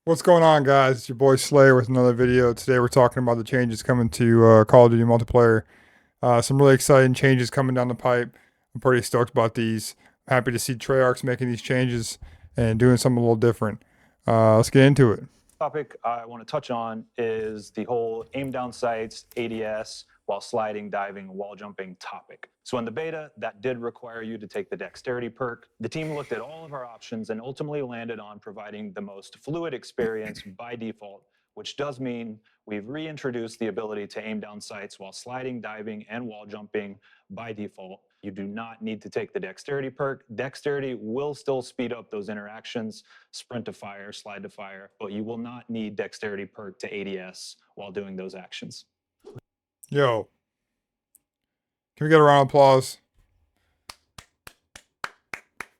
What's going on, guys? It's your boy Slayer with another video. Today we're talking about the changes coming to Call of Duty multiplayer. Some really exciting changes coming down the pipe. I'm pretty stoked about these. Happy to see Treyarch's making these changes and doing something a little different. Let's get into it. Topic I want to touch on is the whole aim down sights, ADS, while sliding, diving, wall jumping topic. So in the beta, that did require you to take the dexterity perk. The team looked at all of our options and ultimately landed on providing the most fluid experience by default, which does mean we've reintroduced the ability to aim down sights while sliding, diving, and wall jumping by default. You do not need to take the dexterity perk. Dexterity will still speed up those interactions, sprint to fire, slide to fire, but you will not need dexterity perk to ADS while doing those actions. Yo, can we get a round of applause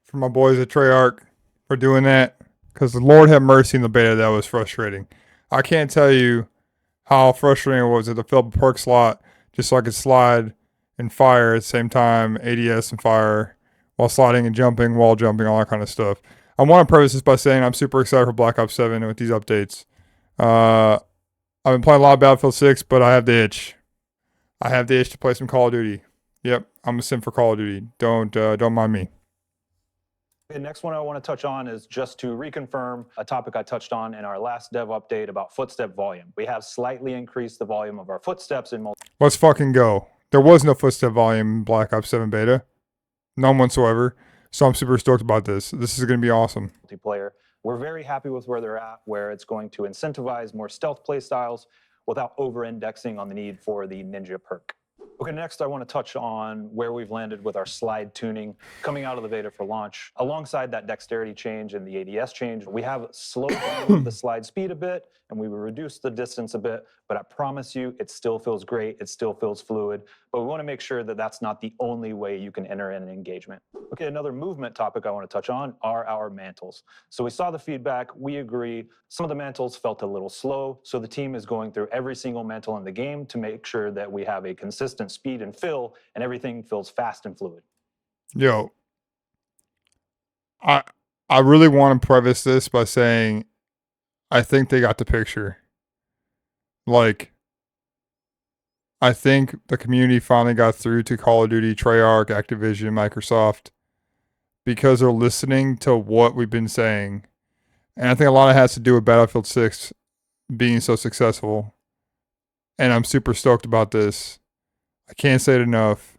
for my boys at Treyarch for doing that? Because the Lord have mercy in the beta, that was frustrating. I can't tell you how frustrating it was to fill up a perk slot just so I could slide and fire at the same time, ADS and fire, while sliding and jumping, wall jumping, all that kind of stuff. I want to preface this by saying I'm super excited for Black Ops 7 with these updates. I've been playing a lot of Battlefield 6, but I have the itch. I have the itch to play some Call of Duty. Yep, I'm a sim for Call of Duty. Don't mind me. The next one I want to touch on is just to reconfirm a topic I touched on in our last dev update about footstep volume. We have slightly increased the volume of our footsteps in Let's fucking go. There was no footstep volume in Black Ops 7 beta. None whatsoever. So I'm super stoked about this. This is going to be awesome. Multiplayer. We're very happy with where they're at, where it's going to incentivize more stealth play styles without over-indexing on the need for the Ninja perk. Okay, next I want to touch on where we've landed with our slide tuning coming out of the beta for launch. Alongside that dexterity change and the ADS change, we have slowed down the slide speed a bit and we reduced the distance a bit, but I promise you it still feels great, it still feels fluid, but we want to make sure that that's not the only way you can enter in an engagement. Okay, another movement topic I want to touch on are our mantles. So we saw the feedback, we agree, some of the mantles felt a little slow, so the team is going through every single mantle in the game to make sure that we have a consistent speed and fill and everything feels fast and fluid. Yo, I really want to preface this by saying I think they got the picture. Like, I think the community finally got through to Call of Duty, Treyarch, Activision, Microsoft, because they're listening to what we've been saying. And I think a lot of it has to do with Battlefield 6 being so successful. And I'm super stoked about this. I can't say it enough.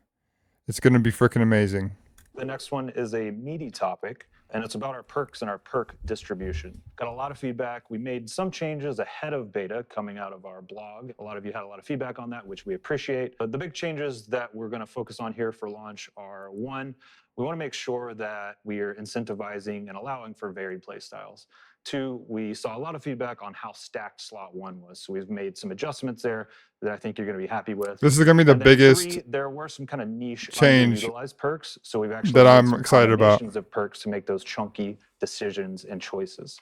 It's going to be freaking amazing. The next one is a meaty topic, and it's about our perks and our perk distribution. Got a lot of feedback. We made some changes ahead of beta coming out of our blog. A lot of you had a lot of feedback on that, which we appreciate. But the big changes that we're going to focus on here for launch are, one, we want to make sure that we are incentivizing and allowing for varied play styles. Two, we saw a lot of feedback on how stacked slot 1 was. So we've made some adjustments there that I think you're going to be happy with. This is going to be the biggest three, there were some kind of niche change underutilized perks. So we've actually that made I'm some excited about. combinations of perks to make those chunky decisions and choices.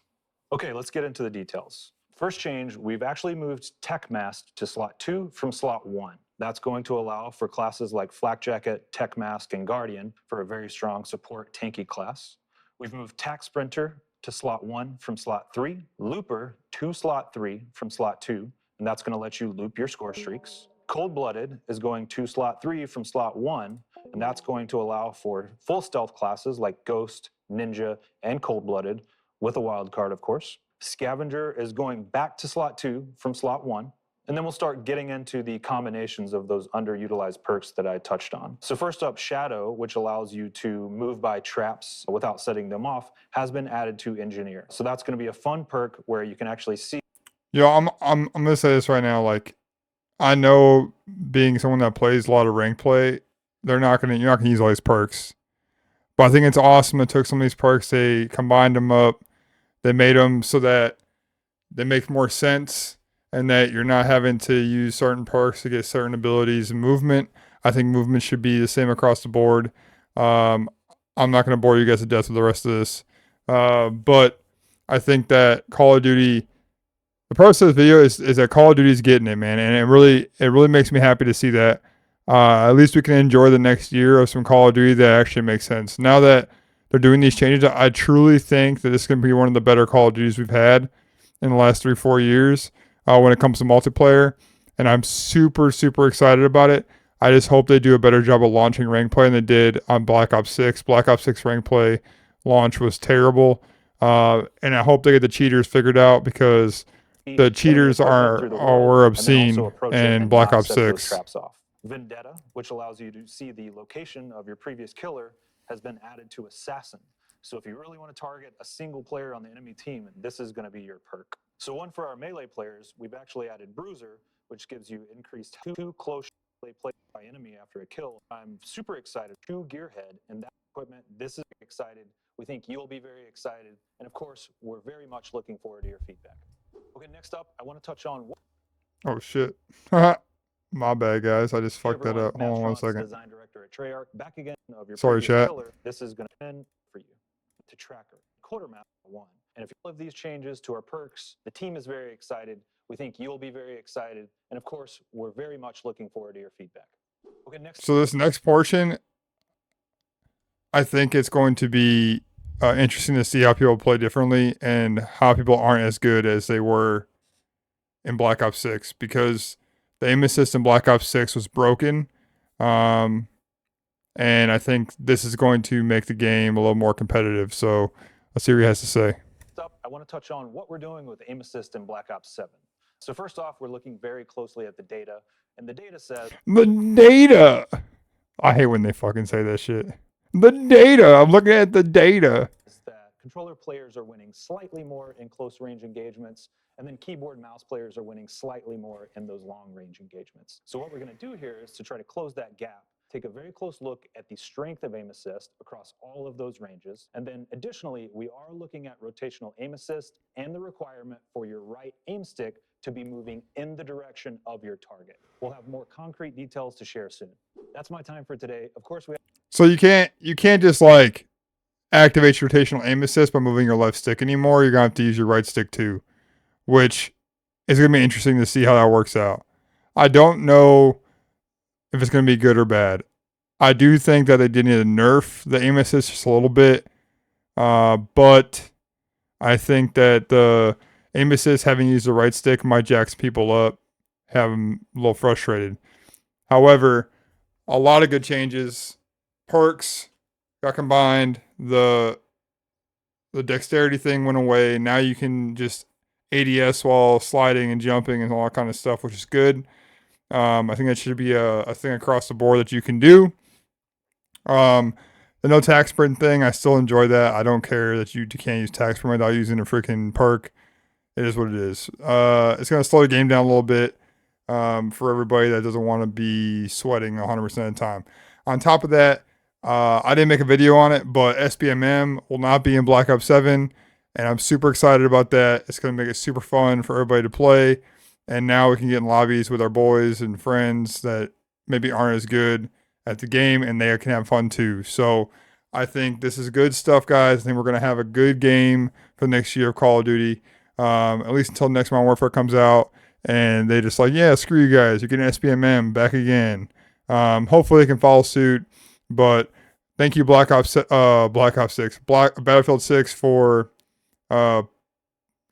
Okay, let's get into the details. First change, we've actually moved Tech Mask to slot 2 from slot 1. That's going to allow for classes like Flak Jacket, Tech Mask, and Guardian for a very strong support tanky class. We've moved Tac Sprinter to slot 1 from slot 3, Looper to slot 3 from slot 2, and that's going to let you loop your score streaks. Cold-Blooded is going to slot 3 from slot 1, and that's going to allow for full stealth classes like Ghost, Ninja, and Cold-Blooded, with a wild card, of course. Scavenger is going back to slot 2 from slot 1, and then we'll start getting into the combinations of those underutilized perks that I touched on. So first up, Shadow, which allows you to move by traps without setting them off, has been added to Engineer. So that's going to be a fun perk where you can actually see. Yo, I'm gonna say this right now. Like, I know being someone that plays a lot of rank play, you're not gonna use all these perks. But I think it's awesome it took some of these perks, they combined them up, they made them so that they make more sense, and that you're not having to use certain perks to get certain abilities and movement. I think movement should be the same across the board. I'm not gonna bore you guys to death with the rest of this, but I think that Call of Duty. The purpose of this video is that Call of Duty is getting it, man, and it really makes me happy to see that. At least we can enjoy the next year of some Call of Duty that actually makes sense. Now that they're doing these changes, I truly think that this is going to be one of the better Call of Duties we've had, in the last 3-4 years when it comes to multiplayer, and I'm super excited about it. I just hope they do a better job of launching rank play than they did on Black Ops 6. Black Ops 6 rank play launch was terrible, and I hope they get the cheaters figured out, because the cheaters were obscene in Black Ops 6. Traps off. Vendetta, which allows you to see the location of your previous killer, has been added to Assassin. So if you really want to target a single player on the enemy team, this is going to be your perk. So one for our melee players, we've actually added Bruiser, which gives you increased 2 close play by enemy after a kill. I'm super excited. 2 Gearhead and that equipment. This is excited. We think you'll be very excited. And of course, we're very much looking forward to your feedback. Okay, next up, I want to touch on... Oh, shit. My bad, guys. I just fucked that up. Hold on 1 second. Design director at Treyarch. Back again of your Sorry, chat. Killer. This is going to end for you to Tracker. Quartermaster 1. And if you love these changes to our perks, the team is very excited. We think you'll be very excited. And of course, we're very much looking forward to your feedback. Okay, next. So this next portion, I think it's going to be interesting to see how people play differently and how people aren't as good as they were in Black Ops 6, because the aim assist in Black Ops 6 was broken. And I think this is going to make the game a little more competitive. So let's see what he has to say. I want to touch on what we're doing with aim assist in Black Ops 7. So first off, we're looking very closely at the data. And the data says... The data! I hate when they fucking say that shit. The data! I'm looking at the data. That controller players are winning slightly more in close range engagements, and then keyboard mouse players are winning slightly more in those long range engagements. So what we're going to do here is to try to close that gap, take a very close look at the strength of aim assist across all of those ranges. And then additionally, we are looking at rotational aim assist and the requirement for your right aim stick to be moving in the direction of your target. We'll have more concrete details to share soon. That's my time for today. Of course, so you can't just like activate your rotational aim assist by moving your left stick anymore. You're gonna have to use your right stick too, which is gonna be interesting to see how that works out. I don't know if it's gonna be good or bad. I do think that they did need to nerf the aim assist just a little bit, but I think that the aim assist having used the right stick might jack some people up, have them a little frustrated. However, a lot of good changes. Perks got combined. The dexterity thing went away. Now you can just ADS while sliding and jumping and all that kind of stuff, which is good. I think that should be a thing across the board that you can do. The no tax sprint thing, I still enjoy that. I don't care that you can't use tax sprint without using a freaking perk. It is what it is. It's going to slow the game down a little bit for everybody that doesn't want to be sweating 100% of the time. On top of that, I didn't make a video on it, but SBMM will not be in Black Ops 7, and I'm super excited about that. It's going to make it super fun for everybody to play, and now we can get in lobbies with our boys and friends that maybe aren't as good at the game, and they can have fun too. So I think this is good stuff, guys. I think we're going to have a good game for the next year of Call of Duty, at least until next Modern Warfare comes out, and they just like, yeah, screw you guys. You're getting SBMM back again. Hopefully they can follow suit, but thank you Battlefield 6 for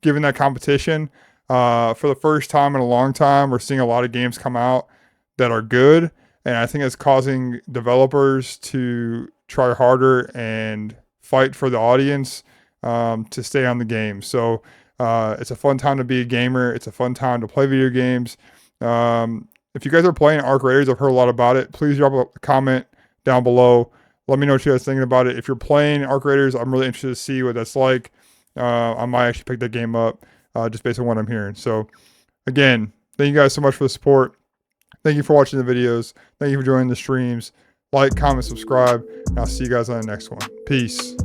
giving that competition. For the first time in a long time, we're seeing a lot of games come out that are good, and I think it's causing developers to try harder and fight for the audience to stay on the game. So it's a fun time to be a gamer. It's a fun time to play video games. If you guys are playing Arc Raiders, I've heard a lot about it. Please drop a comment down below. Let me know what you guys thinking about it. If you're playing Arc Raiders, I'm really interested to see what that's like. I might actually pick that game up just based on what I'm hearing. So again, thank you guys so much for the support. Thank you for watching the videos. Thank you for joining the streams. Like, comment, subscribe, and I'll see you guys on the next one. Peace.